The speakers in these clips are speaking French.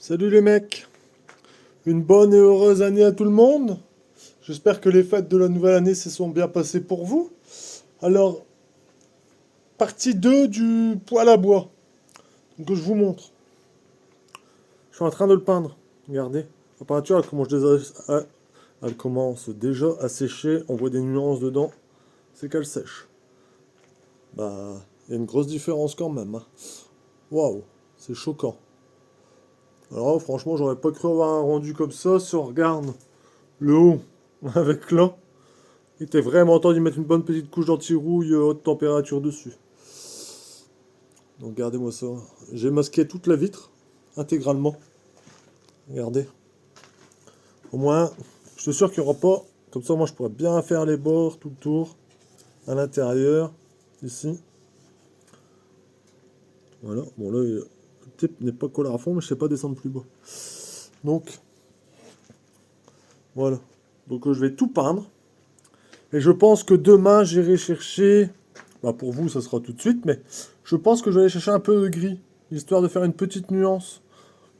Salut les mecs, une bonne et heureuse année à tout le monde. J'espère que les fêtes de la nouvelle année se sont bien passées pour vous. Alors, partie 2 du poêle à bois, que je vous montre. Je suis en train de le peindre. Regardez, la peinture elle commence déjà à sécher. On voit des nuances dedans. C'est qu'elle sèche. Bah, il y a une grosse différence quand même, hein. Waouh, c'est choquant. Alors franchement, j'aurais pas cru avoir un rendu comme ça si on regarde le haut avec là. Il était vraiment temps d'y mettre une bonne petite couche d'anti-rouille haute température dessus. Donc regardez-moi ça. J'ai masqué toute la vitre, intégralement. Regardez. Au moins, je suis sûr qu'il n'y aura pas. Comme ça, moi, je pourrais bien faire les bords tout le tour. À l'intérieur, ici. Voilà. Bon, là, le type n'est pas collé à fond, mais je sais pas descendre plus bas. Donc, voilà. Donc, je vais tout peindre. Et je pense que demain, j'irai chercher. Bah, pour vous, ça sera tout de suite, mais je pense que je vais aller chercher un peu de gris, histoire de faire une petite nuance,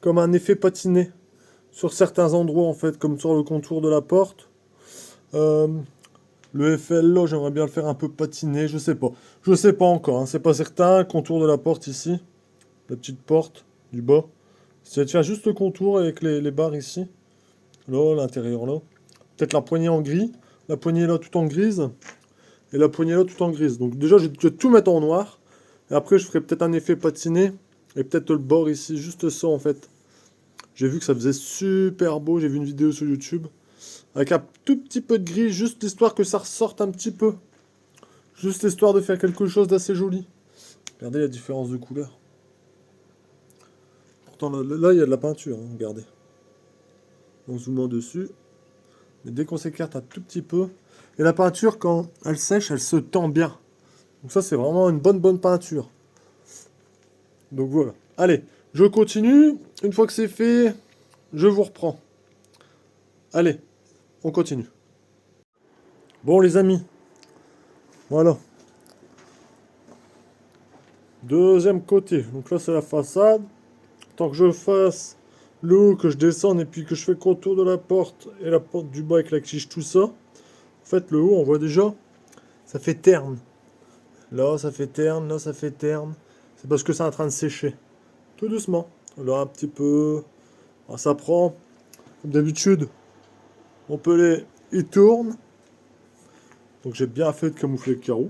comme un effet patiné, sur certains endroits, en fait, comme sur le contour de la porte. Euh, le FL, là, j'aimerais bien le faire un peu patiné, je sais pas. Je sais pas encore, hein, c'est pas certain. Contour de la porte ici, la petite porte du bas. Si tu fais juste le contour avec les barres ici, là, l'intérieur là. Peut-être la poignée en gris, la poignée là tout en grise. Et la poignée là tout en grise. Donc déjà, je vais tout mettre en noir. Et après, je ferai peut-être un effet patiné. Et peut-être le bord ici, juste ça en fait. J'ai vu que ça faisait super beau. J'ai vu une vidéo sur YouTube. Avec un tout petit peu de gris, juste histoire que ça ressorte un petit peu. Juste histoire de faire quelque chose d'assez joli. Regardez la différence de couleur. Pourtant là, il y a de la peinture, hein, regardez. En zoomant dessus. Mais dès qu'on s'écarte un tout petit peu. Et la peinture, quand elle sèche, elle se tend bien. Donc ça, c'est vraiment une bonne peinture. Donc voilà. Allez, je continue. Une fois que c'est fait, je vous reprends. Allez, on continue. Bon les amis, voilà. Deuxième côté. Donc là, c'est la façade. Tant que je fasse le haut, que je descende et puis que je fais le contour de la porte et la porte du bas avec la quiche, tout ça. En fait, le haut, on voit déjà, ça fait terne. Là, ça fait terne, là, ça fait terne. C'est parce que c'est en train de sécher. Tout doucement. Là, un petit peu. Alors, ça prend, comme d'habitude, on peut les... Il tourne. Donc j'ai bien fait de camoufler le carreau.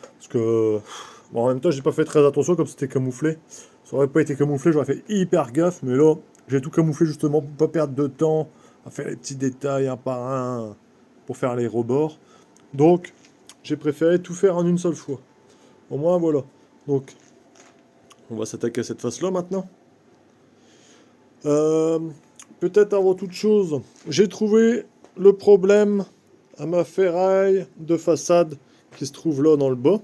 Parce que... Bon, en même temps, j'ai pas fait très attention comme c'était camouflé. Ça aurait pas été camouflé, j'aurais fait hyper gaffe. Mais là, j'ai tout camouflé justement pour pas perdre de temps à faire les petits détails un par un pour faire les rebords. Donc, j'ai préféré tout faire en une seule fois. Au moins, voilà. Donc, on va s'attaquer à cette face-là maintenant. Euh, Peut-être avant toute chose, j'ai trouvé le problème à ma ferraille de façade qui se trouve là dans le bas.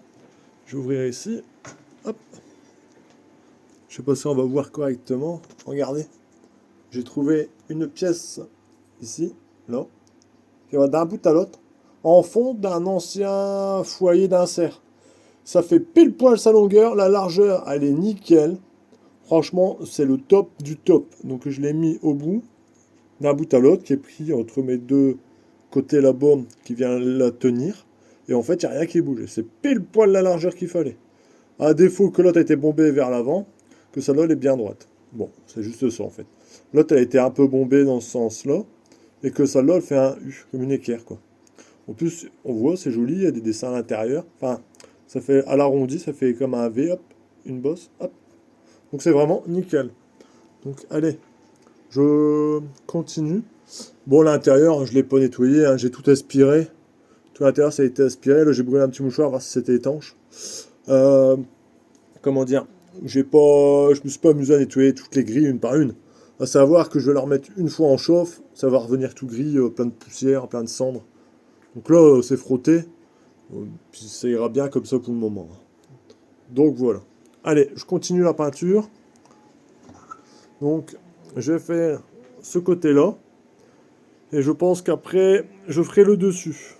Je vais ouvrir ici. Hop. Je sais pas si on va voir correctement. Regardez. J'ai trouvé une pièce ici, là, qui va d'un bout à l'autre, en fond d'un ancien foyer d'insert. Ça fait pile poil sa longueur. La largeur, elle est nickel. Franchement, c'est le top du top. Donc je l'ai mis au bout, d'un bout à l'autre, qui est pris entre mes deux côtés là-bas, qui vient la tenir. Et en fait, il n'y a rien qui bouge. C'est pile poil la largeur qu'il fallait. À défaut que l'autre ait été bombée vers l'avant, que celle-là elle est bien droite. Bon, c'est juste ça en fait. L'autre elle a été un peu bombée dans ce sens-là, et que celle-là elle fait un U, comme une équerre quoi. En plus, on voit, c'est joli, il y a des dessins à l'intérieur. Enfin, ça fait à l'arrondi, ça fait comme un V, hop, une bosse, hop. Donc c'est vraiment nickel. Donc allez, je continue. Bon, l'intérieur, je l'ai pas nettoyé, hein, j'ai tout aspiré. Tout l'intérieur, ça a été aspiré. Là, j'ai brûlé un petit mouchoir, voir si c'était étanche. Euh, Comment dire, je me suis pas amusé à nettoyer toutes les grilles une par une. À savoir que je vais leur mettre une fois en chauffe, ça va revenir tout gris, plein de poussière, plein de cendres. Donc là, c'est frotté, puis ça ira bien comme ça pour le moment. Donc voilà. Allez, je continue la peinture. Donc, je vais faire ce côté-là, et je pense qu'après, je ferai le dessus.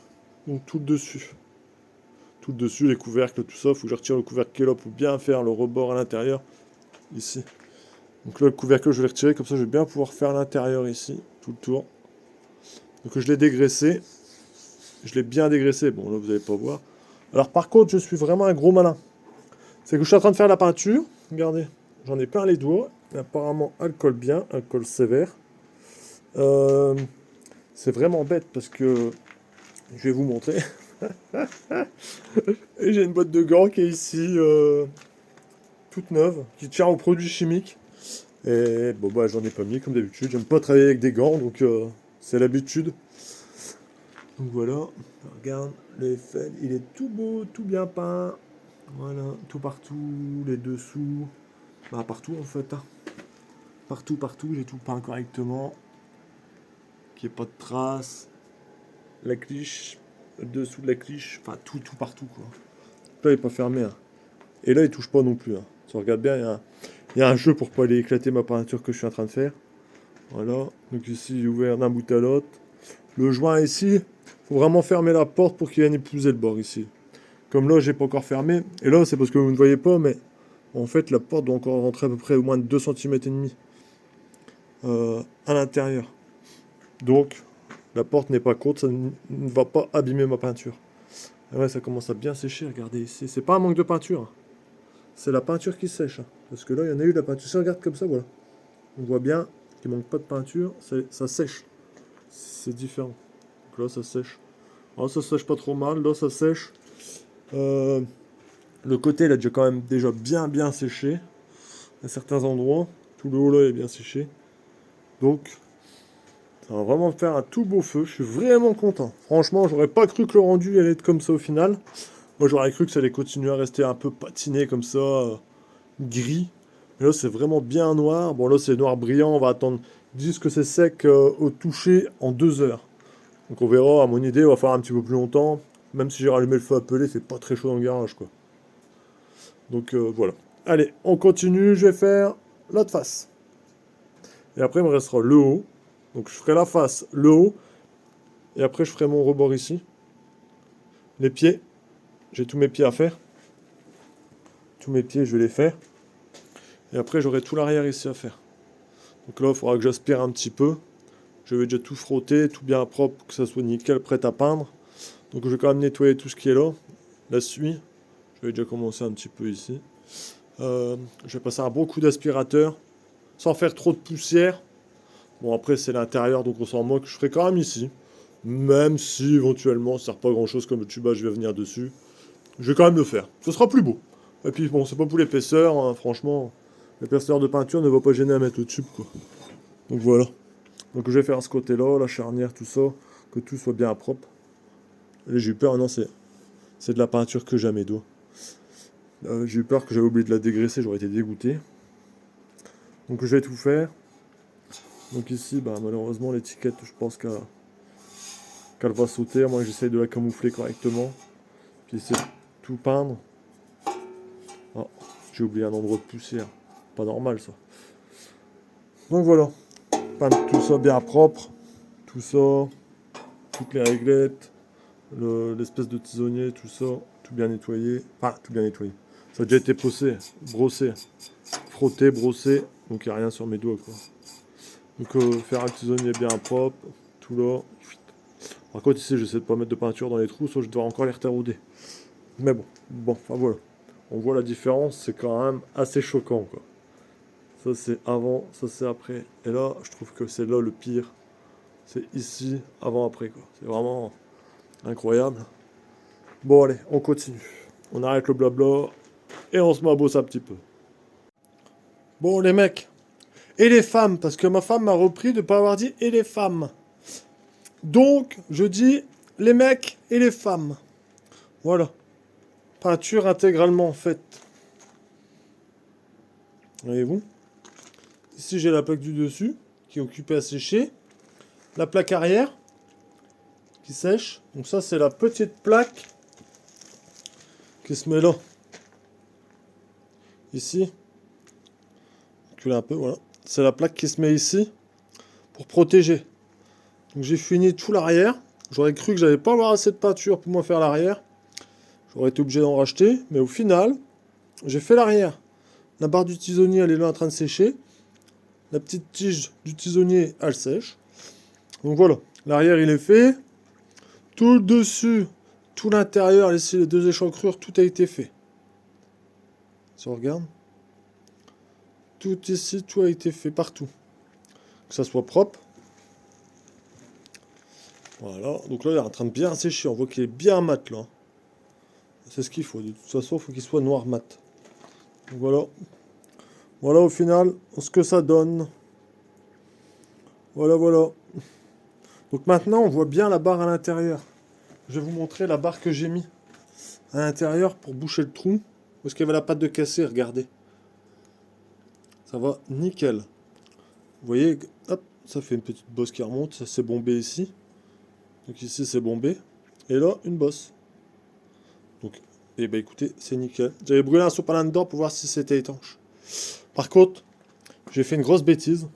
Donc tout le dessus. Tout le dessus, les couvercles, tout ça. Faut que je retire le couvercle qui est là pour bien faire le rebord à l'intérieur. Ici. Donc là, le couvercle, je vais le retirer, comme ça je vais bien pouvoir faire l'intérieur ici, tout le tour. Donc je l'ai dégraissé. Je l'ai bien dégraissé. Bon, là, vous n'allez pas voir. Alors par contre, je suis vraiment un gros malin. C'est que je suis en train de faire la peinture. Regardez, j'en ai plein les doigts. Et apparemment, elle colle bien, elle colle sévère. Euh, c'est vraiment bête parce que je vais vous montrer. Et j'ai une boîte de gants qui est ici, toute neuve, qui tient aux produits chimiques. Et bon, bah, j'en ai pas mis comme d'habitude. J'aime pas travailler avec des gants, donc c'est l'habitude. Donc voilà, regarde, le Eiffel, il est tout beau, tout bien peint. Voilà, tout partout, les dessous. Bah, partout en fait, hein. Partout, partout, j'ai tout peint correctement. Qu'il n'y ait pas de traces. La cliche, le dessous de la cliche, enfin tout, tout partout quoi. Là, il n'est pas fermé, hein. Et là, il touche pas non plus, hein. Si on regarde bien, il y a un jeu pour pas aller éclater ma peinture que je suis en train de faire. Voilà, donc ici, il est ouvert d'un bout à l'autre. Le joint ici, faut vraiment fermer la porte pour qu'il vienne épouser le bord ici. Comme là, j'ai pas encore fermé. Et là, c'est parce que vous ne voyez pas, mais en fait, la porte doit encore rentrer à peu près au moins de 2 cm et demi à l'intérieur. Donc, la porte n'est pas courte, ça ne va pas abîmer ma peinture. Et ouais, ça commence à bien sécher, regardez ici. C'est pas un manque de peinture, hein. C'est la peinture qui sèche, hein. Parce que là, il y en a eu de la peinture. Si on regarde comme ça, voilà. On voit bien qu'il manque pas de peinture, ça sèche. C'est différent. Donc là, ça sèche. Alors, ça sèche pas trop mal, là, ça sèche. Euh, le côté, il a déjà quand même déjà bien bien séché. À certains endroits. Tout le haut là est bien séché. Donc, ça va vraiment faire un tout beau feu. Je suis vraiment content. Franchement, j'aurais pas cru que le rendu allait être comme ça au final. Moi, j'aurais cru que ça allait continuer à rester un peu patiné comme ça, gris. Mais là, c'est vraiment bien noir. Bon, là, c'est noir brillant. On va attendre. Ils disent que c'est sec au toucher en 2 heures. Donc, on verra. À mon idée, on va faire un petit peu plus longtemps. Même si j'ai rallumé le feu à peler, c'est pas très chaud dans le garage, quoi. Donc, voilà. Allez, on continue. Je vais faire l'autre face. Et après, il me restera le haut. Donc, je ferai la face, le haut. Et après, je ferai mon rebord ici. Les pieds. J'ai tous mes pieds à faire. Tous mes pieds, je vais les faire. Et après, j'aurai tout l'arrière ici à faire. Donc là, il faudra que j'aspire un petit peu. Je vais déjà tout frotter, tout bien propre, que ça soit nickel, prêt à peindre. Donc je vais quand même nettoyer tout ce qui est là. La suie. Je vais déjà commencer un petit peu ici. Je vais passer un bon coup d'aspirateur. Sans faire trop de poussière. Bon, après, c'est l'intérieur, donc on s'en moque. Je ferai quand même ici. Même si, éventuellement, ça ne sert pas grand-chose comme le tuba, je vais venir dessus. Je vais quand même le faire. Ce sera plus beau. Et puis, bon, c'est pas pour l'épaisseur, hein, franchement. L'épaisseur de peinture ne va pas gêner à mettre au tube, quoi. Donc voilà. Donc je vais faire ce côté-là, la charnière, tout ça, que tout soit bien propre. Et j'ai eu peur, non, c'est de la peinture que j'ai à mes doigts. J'ai eu peur que j'avais oublié de la dégraisser, j'aurais été dégoûté. Donc je vais tout faire. Donc ici, bah, malheureusement, l'étiquette, je pense qu'elle va sauter. Moi, j'essaye de la camoufler correctement. Puis c'est tout peindre. Ah, j'ai oublié un endroit de poussière. Pas normal, ça. Donc voilà. Peindre tout ça bien propre. Tout ça. Toutes les réglettes. L'espèce de tisonnier, tout ça. Tout bien nettoyé. Enfin, tout bien nettoyé. Ça a déjà été brossé. Frotté, brossé. Donc il n'y a rien sur mes doigts, quoi. Donc faire un tisonnier bien propre. Tout là. Par contre, ici, j'essaie de pas mettre de peinture dans les trous, soit je dois encore les retarder. Mais bon, enfin voilà. On voit la différence, c'est quand même assez choquant, quoi. Ça, c'est avant, ça, c'est après. Et là, je trouve que c'est là le pire. C'est ici, avant, après, quoi. C'est vraiment incroyable. Bon, allez, on continue. On arrête le blabla et on se met à bosser un petit peu. Bon, les mecs. Et les femmes, parce que ma femme m'a repris de ne pas avoir dit et les femmes. Donc, je dis les mecs et les femmes. Voilà. Peinture intégralement faite. Voyez-vous? Ici, j'ai la plaque du dessus qui est occupée à sécher. La plaque arrière qui sèche. Donc ça, c'est la petite plaque qui se met là. Ici. Reculez un peu, voilà. C'est la plaque qui se met ici pour protéger. Donc j'ai fini tout l'arrière. J'aurais cru que j'allais pas avoir assez de peinture pour moi faire l'arrière. J'aurais été obligé d'en racheter. Mais au final, j'ai fait l'arrière. La barre du tisonnier, elle est là en train de sécher. la petite tige du tisonnier, elle sèche. Donc voilà, l'arrière il est fait. Tout le dessus, tout l'intérieur, ici les deux échancrures, tout a été fait. Si on regarde, tout ici, tout a été fait partout. Que ça soit propre. Voilà, donc là il est en train de bien sécher, on voit qu'il est bien mat là. C'est ce qu'il faut, de toute façon il faut qu'il soit noir mat. Donc voilà. Voilà au final ce que ça donne. Voilà, voilà. Donc maintenant on voit bien la barre à l'intérieur. Je vais vous montrer la barre que j'ai mis à l'intérieur pour boucher le trou. Parce qu'il y avait la pâte de cassé, regardez. Ça va nickel. Vous voyez, hop, ça fait une petite bosse qui remonte, ça c'est bombé ici. Donc ici c'est bombé. Et là, une bosse. Donc, eh ben écoutez, c'est nickel. J'avais brûlé un sopalin dedans pour voir si c'était étanche. Par contre, j'ai fait une grosse bêtise.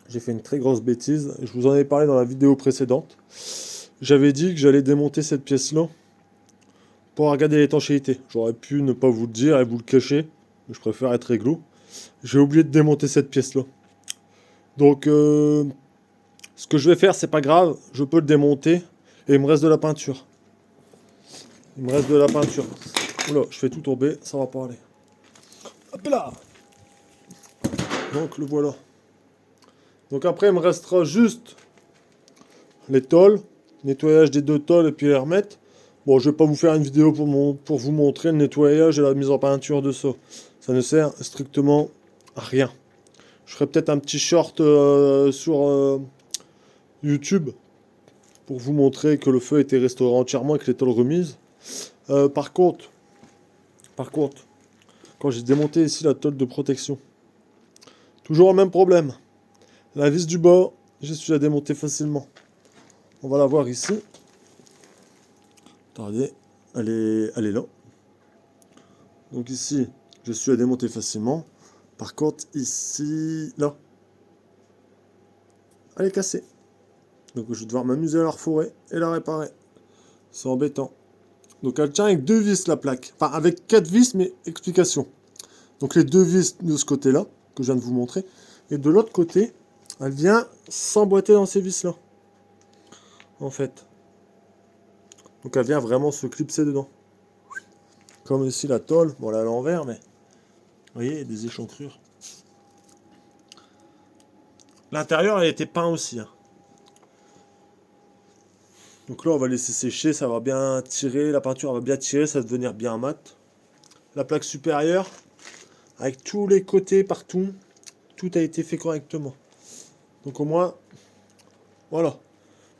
J'ai fait une très grosse bêtise. Je vous en ai parlé dans la vidéo précédente. J'avais dit que j'allais démonter cette pièce-là pour regarder l'étanchéité. J'aurais pu ne pas vous le dire et vous le cacher. Mais je préfère être réglo. J'ai oublié de démonter cette pièce-là. Donc, ce que je vais faire, c'est pas grave. Je peux le démonter. Et il me reste de la peinture. Il me reste de la peinture. Oula, je fais tout tomber. Ça va pas aller. Hop là. Donc, le voilà. Donc après, il me restera juste les tôles. Nettoyage des deux tôles et puis les remettre. Bon, je vais pas vous faire une vidéo pour vous montrer le nettoyage et la mise en peinture de ça. Ça ne sert strictement à rien. Je ferai peut-être un petit short sur YouTube pour vous montrer que le feu a été restauré entièrement avec les tôles remises. Par contre, quand j'ai démonté ici la tôle de protection, toujours le même problème. La vis du bas, j'ai su la démonter facilement. On va la voir ici. Attendez, elle est là. Donc ici, je suis à démonter facilement. Par contre, ici, là, elle est cassée. Donc je vais devoir m'amuser à la reforer et la réparer. C'est embêtant. Donc elle tient avec 2 vis la plaque. Enfin avec 4 vis, mais explication. Donc les 2 vis de ce côté-là, que je viens de vous montrer. Et de l'autre côté, elle vient s'emboîter dans ces vis-là. En fait. Donc elle vient vraiment se clipser dedans. Comme ici la tôle. Bon là à l'envers, mais... Vous voyez, des échancrures. L'intérieur, elle était peint aussi. Hein. Donc là, on va laisser sécher. Ça va bien tirer. La peinture va bien tirer. Ça va devenir bien mat. La plaque supérieure, avec tous les côtés partout, tout a été fait correctement. Donc au moins, voilà.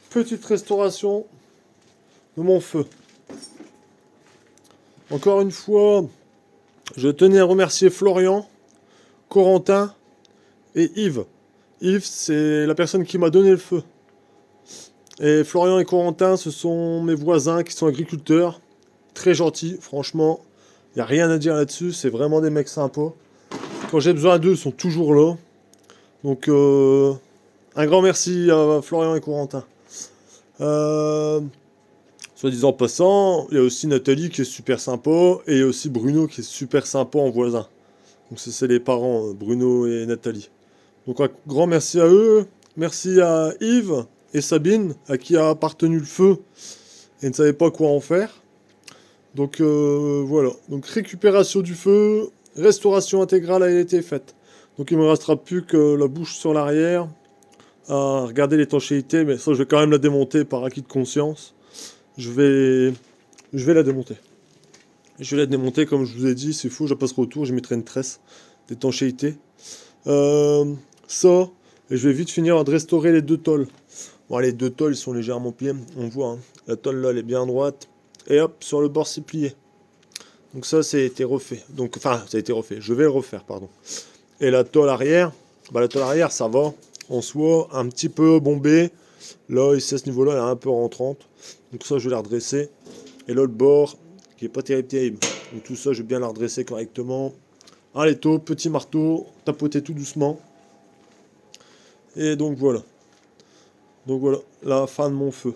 Petite restauration de mon feu. Encore une fois, je tenais à remercier Florian, Corentin et Yves. Yves, c'est la personne qui m'a donné le feu. Et Florian et Corentin, ce sont mes voisins qui sont agriculteurs. Très gentils, franchement. Il n'y a rien à dire là-dessus. C'est vraiment des mecs sympas. Quand j'ai besoin d'eux, ils sont toujours là. Donc, un grand merci à Florian et Corentin. Soit disant passant, il y a aussi Nathalie qui est super sympa. Et il y a aussi Bruno qui est super sympa en voisin. Donc c'est les parents, Bruno et Nathalie. Donc un grand merci à eux. Merci à Yves et Sabine, à qui a appartenu le feu et ne savait pas quoi en faire. Donc voilà. Donc récupération du feu, restauration intégrale a été faite. Donc il ne me restera plus que la bouche sur l'arrière à regarder l'étanchéité, mais ça je vais quand même la démonter par acquis de conscience. Je vais la démonter. Je vais la démonter comme je vous ai dit, s'il faut, je passerai autour, je mettrai une tresse d'étanchéité. Ça, et je vais vite finir de restaurer les 2 tôles. Bon, les 2 tôles, ils sont légèrement pliés, on voit. Hein. La tôle là, elle est bien droite. Et hop, sur le bord, c'est plié. Donc ça, ça a été refait. Donc, enfin, ça a été refait. Je vais le refaire, pardon. Et la tôle arrière, la tôle arrière, ça va. En soi, un petit peu bombée. Là, ici, à ce niveau-là, elle est un peu rentrante. Donc ça, je vais la redresser. Et là, le bord, qui est pas terrible. Donc tout ça, je vais bien la redresser correctement. Un l'étau, petit marteau, tapoter tout doucement. Et donc voilà. Donc voilà, la fin de mon feu.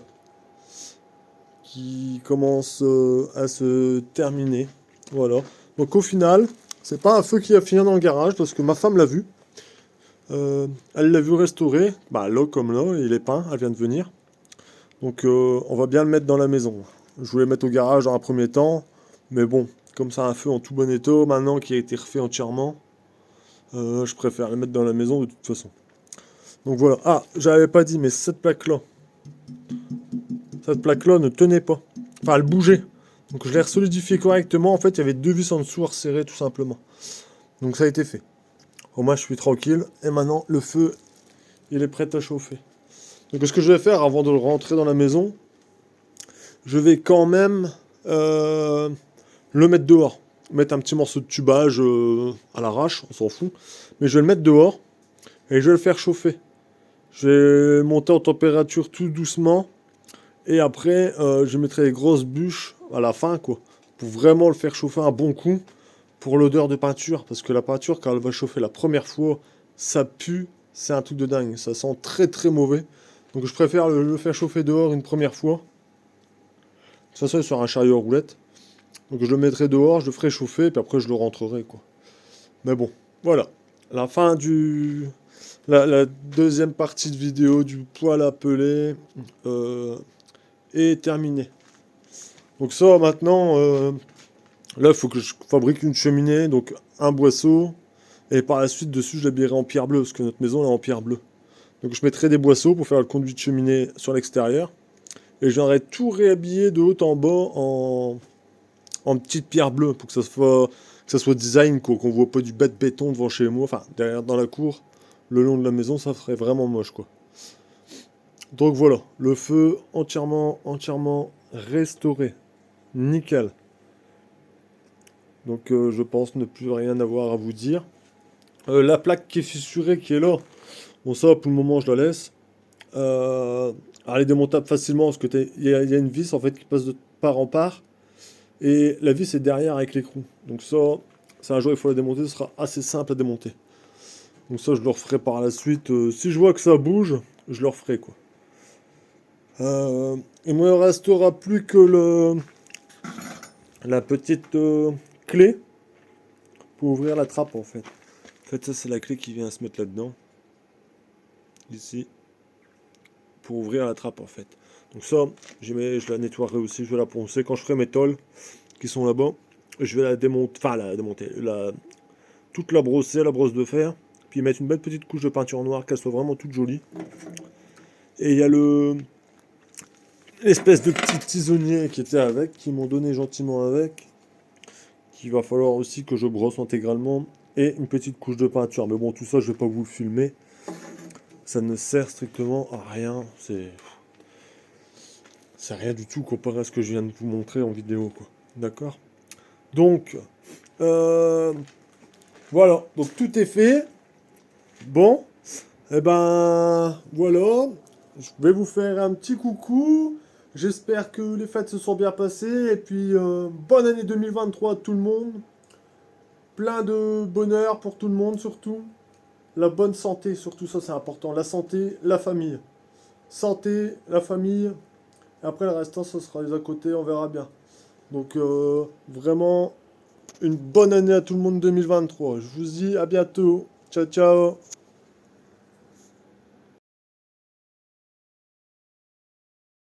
Qui commence à se terminer. Voilà. Donc au final, c'est pas un feu qui va finir dans le garage, parce que ma femme l'a vu. Elle l'a vu restaurer. Bah là comme là, il est peint, elle vient de venir. Donc on va bien le mettre dans la maison. Je voulais le mettre au garage dans un premier temps. Mais bon, comme ça un feu en tout bon état, maintenant qu'il a été refait entièrement, je préfère le mettre dans la maison de toute façon. Donc voilà. Ah, j'avais pas dit, mais cette plaque-là ne tenait pas. Enfin, elle bougeait. Donc je l'ai resolidifié correctement. En fait, il y avait deux vis en dessous à resserrer tout simplement. Donc ça a été fait. Au moins, je suis tranquille. Et maintenant, le feu, il est prêt à chauffer. Donc ce que je vais faire avant de le rentrer dans la maison, je vais quand même le mettre dehors. Mettre un petit morceau de tubage à l'arrache, on s'en fout. Mais je vais le mettre dehors et je vais le faire chauffer. Je vais monter en température tout doucement. Et après, je mettrai les grosses bûches à la fin, quoi. Pour vraiment le faire chauffer un bon coup. Pour l'odeur de peinture. Parce que la peinture, quand elle va chauffer la première fois, ça pue. C'est un truc de dingue. Ça sent très très mauvais. Donc je préfère le faire chauffer dehors une première fois. De toute façon, sur un chariot à roulettes. Donc je le mettrai dehors, je le ferai chauffer, et puis après je le rentrerai, quoi. Mais bon, voilà. La fin du... La deuxième partie de vidéo du poêle à peler est terminée. Donc ça, maintenant, là, il faut que je fabrique une cheminée, donc un boisseau, et par la suite, dessus, je l'habillerai en pierre bleue, parce que notre maison est en pierre bleue. Donc je mettrai des boisseaux pour faire le conduit de cheminée sur l'extérieur, et je viendrai tout réhabiller de haut en bas en petite pierre bleue, pour que ça soit design, quoi, qu'on voit pas du bête béton devant chez moi, enfin, derrière dans la cour, le long de la maison, ça ferait vraiment moche, quoi. Donc voilà, le feu entièrement restauré. Nickel. Donc je pense ne plus rien avoir à vous dire. La plaque qui est fissurée, qui est là, bon ça pour le moment je la laisse. Elle est démontable facilement parce que il y a une vis en fait qui passe de part en part. Et la vis est derrière avec l'écrou. Donc ça, c'est un jour il faut la démonter, ce sera assez simple à démonter. Donc ça je le referai par la suite. Si je vois que ça bouge, je le referai, quoi. Il me restera plus que la petite clé pour ouvrir la trappe en fait. En fait ça c'est la clé qui vient se mettre là-dedans. Ici. Pour ouvrir la trappe en fait. Donc ça, je la nettoierai aussi, je vais la poncer. Quand je ferai mes tôles qui sont là-bas, je vais la démonter, toute la brosser à la brosse de fer, puis mettre une belle petite couche de peinture noire, qu'elle soit vraiment toute jolie. Et il y a l'espèce de petit tisonnier qui était avec, qui m'ont donné gentiment avec, qu'il va falloir aussi que je brosse intégralement, et une petite couche de peinture. Mais bon, tout ça, je vais pas vous le filmer. Ça ne sert strictement à rien. C'est rien du tout comparé à ce que je viens de vous montrer en vidéo, quoi. D'accord? Donc, voilà. Donc, tout est fait. Bon. Et ben, voilà. Je vais vous faire un petit coucou. J'espère que les fêtes se sont bien passées. Et puis, bonne année 2023 à tout le monde. Plein de bonheur pour tout le monde, surtout. La bonne santé, surtout ça, c'est important. La santé, la famille. Santé, la famille. Et après, le restant, ce sera les à côté, on verra bien. Donc, vraiment, une bonne année à tout le monde 2023. Je vous dis à bientôt. Ciao, ciao.